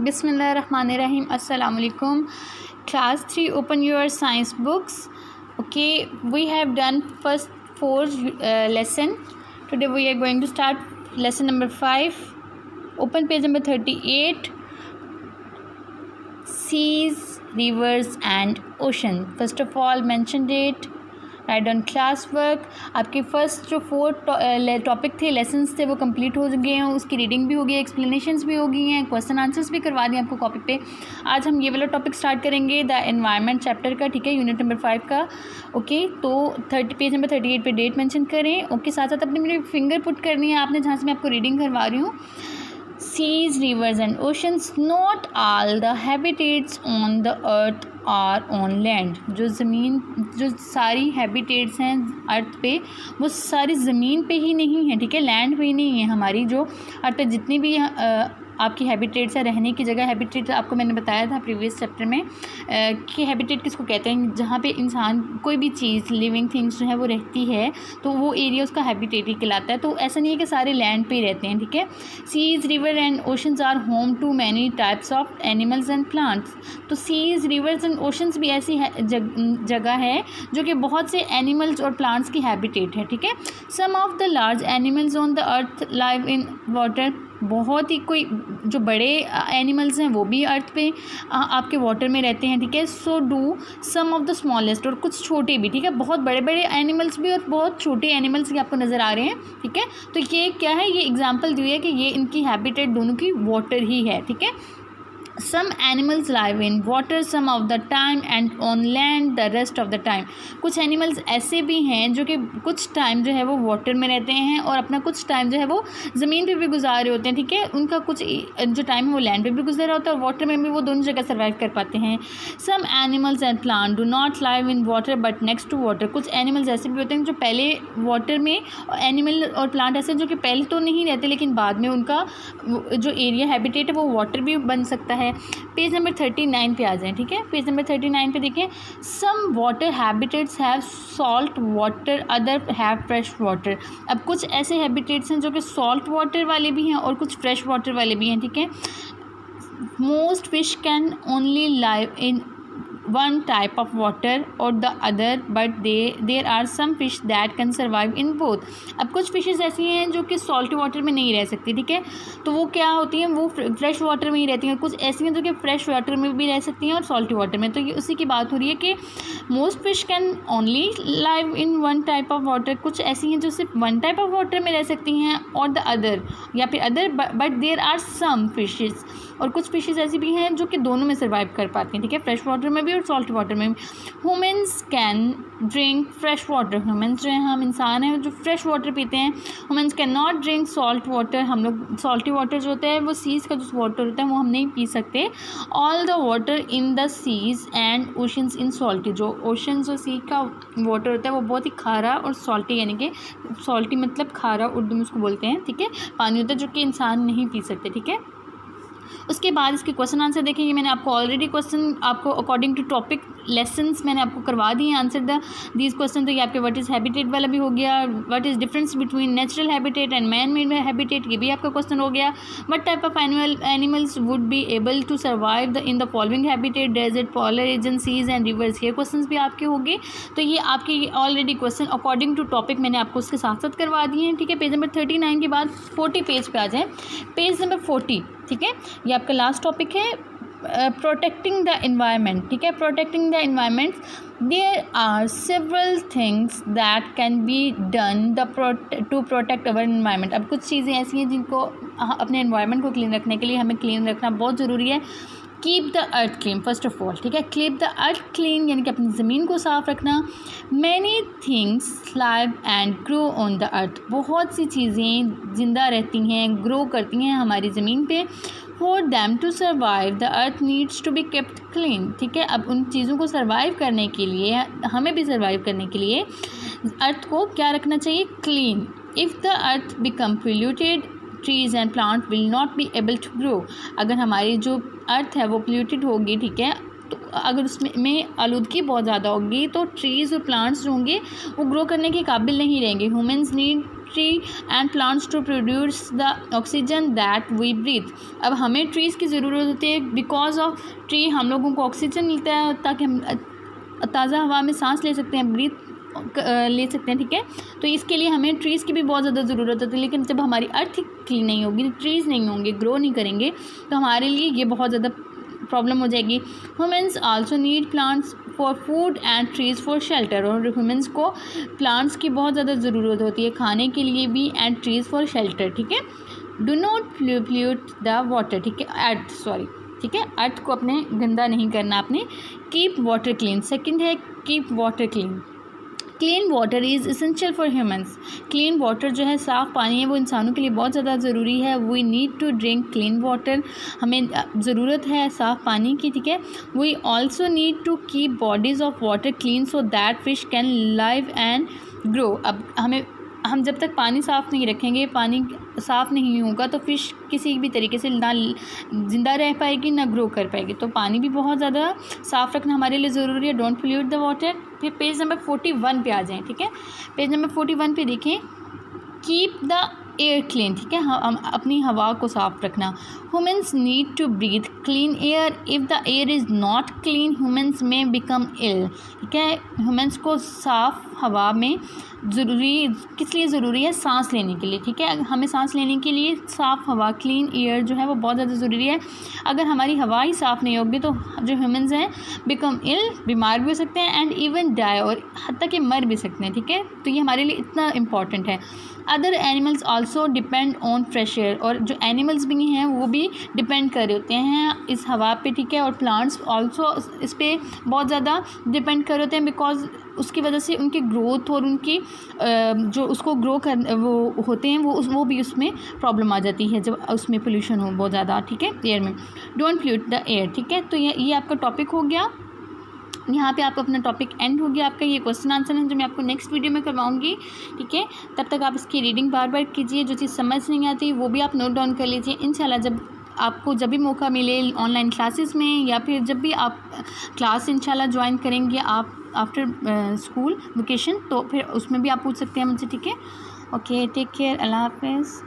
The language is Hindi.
Bismillahirrahmanirrahim. Assalamu alaikum. Class 3, open your science books. Okay, we have done first 4 lesson. Today we are going to start lesson number 5. Open page number 38. Seas, rivers and ocean. First of all, mention date. Right on class work. आपके फर्स्ट जो 4 टॉपिक थे, लेसन्स थे, वो कंप्लीट हो गए हैं. उसकी रीडिंग भी हो गई है, एक्सप्लेनेशंस भी हो गई हैं, क्वेश्चन आंसर्स भी करवा दिए आपको कॉपी पे. आज हम ये वाला टॉपिक स्टार्ट करेंगे द एनवायरनमेंट चैप्टर का. ठीक है, यूनिट नंबर 5 का. ओके, तो पेज नंबर 38 पे डेट मेंशन करें. ओके, साथ साथ अपनी मेरी फिंगर पुट करनी है आपने, जहाँ से मैं आपको रीडिंग करवा रही हूँ. Seas, rivers and oceans, not all the habitats on the earth are on land. जो सारी हैबिटेट्स हैं अर्थ पे, वो सारी ज़मीन पे ही नहीं है. ठीक है, लैंड पे ही नहीं है. हमारी जो अर्थ पे जितनी भी आपकी हैबिटेट्स है, रहने की जगह, हैबिटेट आपको मैंने बताया था प्रीवियस चैप्टर में कि हैबिटेट किसको कहते हैं, जहाँ पे इंसान कोई भी चीज़ लिविंग थिंग्स जो है वो रहती है, तो वो एरिया उसका हैबिटेट ही कहलाता है. तो ऐसा नहीं है कि सारे लैंड पे ही रहते हैं. ठीक है, seas, river and oceans are home to many types of animals and plants. तो सीज, रिवर्स एंड ओशंस भी ऐसी जगह है जो कि बहुत से एनिमल्स और प्लांट्स की हैबिटेट है. ठीक है, some of the large animals on the earth live in water. बहुत ही कोई जो बड़े एनिमल्स हैं वो भी अर्थ पे आपके वाटर में रहते हैं. ठीक है, so do some of the smallest, और कुछ छोटे भी. ठीक है, बहुत बड़े बड़े एनिमल्स भी और बहुत छोटे एनिमल्स भी आपको नज़र आ रहे हैं. ठीक है, तो ये क्या है, ये एग्जांपल दी है कि ये इनकी हैबिटेट दोनों की वाटर ही है. ठीक है, some animals live in water some of the time and on land the rest of the time. कुछ एनिमल्स ऐसे भी हैं जो कि कुछ टाइम जो है वो वाटर में रहते हैं और अपना कुछ टाइम जो है वो ज़मीन पे भी गुजार रहे होते हैं. ठीक है, उनका कुछ जो टाइम है वो लैंड पे भी गुजर रहा होता है और वाटर में भी वो दोनों जगह सर्वाइव कर पाते हैं. Some animals and plant do not live in water but next to water. कुछ एनिमल्स ऐसे भी होते हैं जो पहले वाटर में, एनिमल और प्लांट ऐसे जो कि पहले तो नहीं रहते लेकिन बाद में उनका जो एरिया हैबिटेट है वो वाटर भी बन सकता है. पेज नंबर 39 पे आ जाएं. ठीक है, पेज नंबर 39 पे देखें. Some water habitats have salt water, other have fresh water. अब कुछ ऐसे हैबिटेट्स हैं जो कि सॉल्ट वाटर वाले भी हैं और कुछ फ्रेश वाटर वाले भी हैं. ठीक है, most fish can only live in one type of water or the other but there are some fish that can survive in both. अब कुछ फिशेस ऐसी हैं जो कि सॉल्टी वाटर में नहीं रह सकती. ठीक है, तो वो क्या होती हैं, वो फ्रेश वाटर में ही रहती हैं. कुछ ऐसी हैं जो कि फ्रेश वाटर में भी रह सकती हैं और सॉल्टी वाटर में. तो ये उसी की बात हो रही है कि most fish can only live in one type of water. कुछ ऐसी हैं जो सिर्फ वन टाइप ऑफ वाटर में रह सकती हैं और द अदर, या फिर other but there are some fishes, और कुछ फिशेस ऐसी भी हैं जो कि दोनों में सर्वाइव कर पाती हैं. ठीक है, फ्रेश वाटर में भी और सॉल्ट वाटर में भी. Humans can drink fresh water. Humans जो हैं, हम इंसान हैं जो फ्रेश वाटर पीते हैं. Humans can not drink salt water. हम लोग सॉल्टी वाटर जो होता है वो सीज़ का जो वाटर होता है वो हम नहीं पी सकते. All the water in the seas and oceans in salty. जो ओशंस और सी का वाटर होता है वो बहुत ही खारा और सॉल्टी, यानी कि सॉल्टी मतलब खारा, उर्दू में उसको बोलते हैं. ठीक है, पानी होता है जो कि इंसान नहीं पी सकते. ठीक है, उसके बाद इसके क्वेश्चन आंसर देखें. ये मैंने आपको ऑलरेडी क्वेश्चन आपको अकॉर्डिंग टू टॉपिक लेसन्स मैंने आपको करवा दिए हैं. Answer these question. तो ये आपके व्हाट इज़ हैबिटेट वाला भी हो गया. What is difference between natural habitat and man made habitat, ये भी आपका क्वेश्चन हो गया. What type of animals would be able to survive in the following habitat, desert, polar region, seas and rivers. ये क्वेश्चन भी आपके होंगे. तो ये आपके already question according to topic मैंने आपको उसके साथ साथ करवा दिए हैं. ठीक है, पेज नंबर 39 के बाद 40 पेज पे आ जाएँ. Page number 40. ठीक है, ये आपका लास्ट टॉपिक है, प्रोटेक्टिंग द एनवायरनमेंट. ठीक है, protecting the environment. There are several things that can be done to protect our environment. अब कुछ चीज़ें ऐसी हैं जिनको अपने एनवायरनमेंट को क्लीन रखने के लिए हमें क्लीन रखना बहुत ज़रूरी है. Keep the earth clean first of all. ठीक है, कीप द अर्थ क्लीन यानी कि अपनी ज़मीन को साफ़ रखना. Many things live and grow on the अर्थ. बहुत सी चीज़ें ज़िंदा रहती हैं, ग्रो करती हैं हमारी ज़मीन पे. For them to survive the earth needs to be kept clean. ठीक है, अब उन चीज़ों को सर्वाइव करने के लिए, हमें भी सर्वाइव करने के लिए अर्थ को क्या रखना चाहिए, clean. If the earth become polluted trees and plant will not be able to grow. अगर हमारी जो अर्थ है वो पोल्यूटेड होगी, ठीक है, तो अगर उसमें आलूदगी बहुत ज़्यादा होगी तो ट्रीज़ और प्लांट्स जो होंगे वो ग्रो करने के काबिल नहीं रहेंगे. Humans need tree and plants to produce the oxygen that we breathe. अब हमें ट्रीज़ की ज़रूरत होती है, बिकॉज ऑफ ट्री हम लोगों को ऑक्सीजन मिलता है ताकि हम ताज़ा हवा में सांस ले सकते हैं, ब्रीथ ले सकते हैं, ठीक है। तो इसके लिए हमें ट्रीज़ की भी बहुत ज़्यादा ज़रूरत होती है, लेकिन जब हमारी अर्थ क्लीन नहीं होगी, ट्रीज़ नहीं होंगे, ग्रो नहीं करेंगे, तो हमारे लिए ये बहुत ज़्यादा प्रॉब्लम हो जाएगी। Humans also need plants for food and trees for shelter. और ह्यूमन्स को प्लांट्स की बहुत ज़्यादा ज़रूरत होती है खाने के लिए भी, एंड ट्रीज़ फॉर शेल्टर, ठीक है। Do not pollute the water, ठीक है, अर्थ, सॉरी, ठीक है, अर्थ को अपने गंदा नहीं करना आपने। कीप वाटर क्लीन, सेकंड है keep water clean. Clean water is essential for humans. Clean water जो है, साफ़ पानी है, वो इंसानों के लिए बहुत ज़्यादा ज़रूरी है। We need to drink clean water, हमें ज़रूरत है साफ़ पानी की, ठीक है। We also need to keep bodies of water clean so that fish can live and grow. अब हम जब तक पानी साफ़ नहीं रखेंगे, पानी साफ़ नहीं होगा, तो फ़िश किसी भी तरीके से ना ज़िंदा रह पाएगी ना ग्रो कर पाएगी। तो पानी भी बहुत ज़्यादा साफ़ रखना हमारे लिए ज़रूरी है। Don't pollute the water. फिर पेज नंबर 41 पे आ जाएँ, ठीक है। पेज नंबर 41 पे देखें, कीप द एयर क्लीन, ठीक है, हम अपनी हवा को साफ़ रखना। Humans need to breathe clean air. If the air is not clean humans may become ill, ठीक है। ह्यूमन्स को साफ़ हवा में ज़रूरी किस लिए ज़रूरी है? सांस लेने के लिए, ठीक है। हमें सांस लेने के लिए साफ़ हवा, क्लीन एयर जो है वो बहुत ज़्यादा ज़रूरी है। अगर हमारी हवा ही साफ़ नहीं होगी तो जो ह्यूमन्स हैं बिकम इल, बीमार भी हो सकते हैं, एंड इवन डाई, और हत्ता कि मर भी सकते हैं, ठीक है। तो ये हमारे लिए इतना इम्पॉर्टेंट है। Other animals also depend on fresh air, और जो एनिमल्स भी हैं वो भी डिपेंड कर रहे होते हैं इस हवा पे, ठीक है। और प्लांट्स आल्सो इस पर बहुत ज़्यादा डिपेंड कर रहे होते हैं, बिकॉज उसकी वजह से उनकी ग्रोथ और उनकी जो उसको ग्रो कर वो होते हैं वो भी उसमें प्रॉब्लम आ जाती है जब उसमें पोल्यूशन हो बहुत ज़्यादा, ठीक है, एयर में। डोंट पोल्यूट द एयर, ठीक है। तो ये आपका टॉपिक हो गया। यहाँ पे आपका अपना टॉपिक एंड हो गया। आपका ये क्वेश्चन आंसर है जो मैं आपको नेक्स्ट वीडियो में करवाऊँगी, ठीक है। तब तक आप इसकी रीडिंग बार बार कीजिए, जो चीज़ समझ नहीं आती वो भी आप नोट डाउन कर लीजिए। इंशाल्लाह जब भी मौका मिले ऑनलाइन क्लासेस में, या फिर जब भी आप क्लास इंशाल्लाह ज्वाइन करेंगे आप आफ्टर स्कूल वेकेशन, तो फिर उसमें भी आप पूछ सकते हैं मुझसे, ठीक है। ओके, टेक केयर, अल्लाह हाफ़िज़।